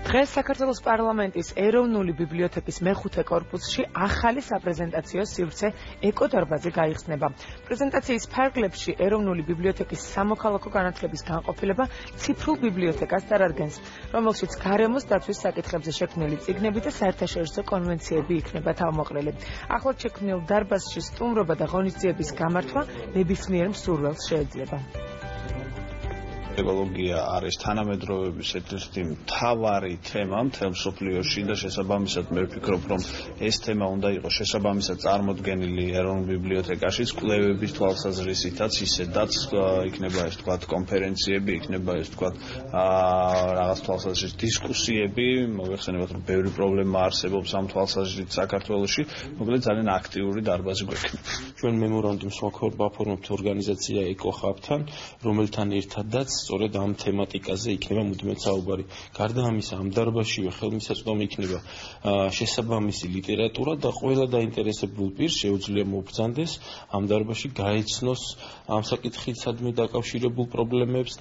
დღეს საქართველოს პარლამენტის ეროვნული ბიბლიოთეკის მეხუთე კორპუსში ახალი საპრეზენტაციო სივრცე ეკოდარბაზი გაიხსნება. პრეზენტაციის ფარგლებში ეროვნული ბიბლიოთეკის სამოქალაქო განათლების განყოფილება ციფრულ ბიბლიოთეკას დარადგენს, რომელშიც გარემოს დაცვის საკითხებზე შექმნილი წიგნები და საერთაშორისო კონვენციები იქნება თავმოყრილი. ახლად შექმნილ დარბაზში სტუმრობა და ღონისძიების გამართვა ნებისმიერ მსურველს შეეძლება. ეკოლოგია არის თანამედროვეობის ერთ-ერთი მთავარი თემა მთელ მსოფლიოში და შესაბამისად მე ვფიქრობ, რომ ეს თემა უნდა იყოს შესაბამისად წარმოდგენილი ეროვნულ ბიბლიოთეკაშიც კვლევების თვალსაზრისითაც ისედაც იქნება ეს თქვათ კონფერენციები, იქნება ეს თქვათ რაღაც თვალსაზრისით დისკუსიები, მოიხსენებათ რომ ბევრი პრობლემა არსებობს ამ თვალსაზრისით საქართველოში, მოკლედ ძალიან აქტიური დარბაზი გვექნება. ჩვენ მემორანდუმს ვაფორმებთ ორგანიზაცია ეკოხაბთან, რომელთან ერთადაც სწორედ ამ თემატიკაზე იქნება მუდმივად საუბარი. გარდა ამისა, ამ დარბაზშივე ხელმისაწვდომი იქნება შესაბამისი ლიტერატურა და ყველა დაინტერესებულ პირს შეუძლია მობრძანდეს ამ დარბაზში გაეცნოს ამ საკითხისადმი დაკავშირებულ პრობლემებს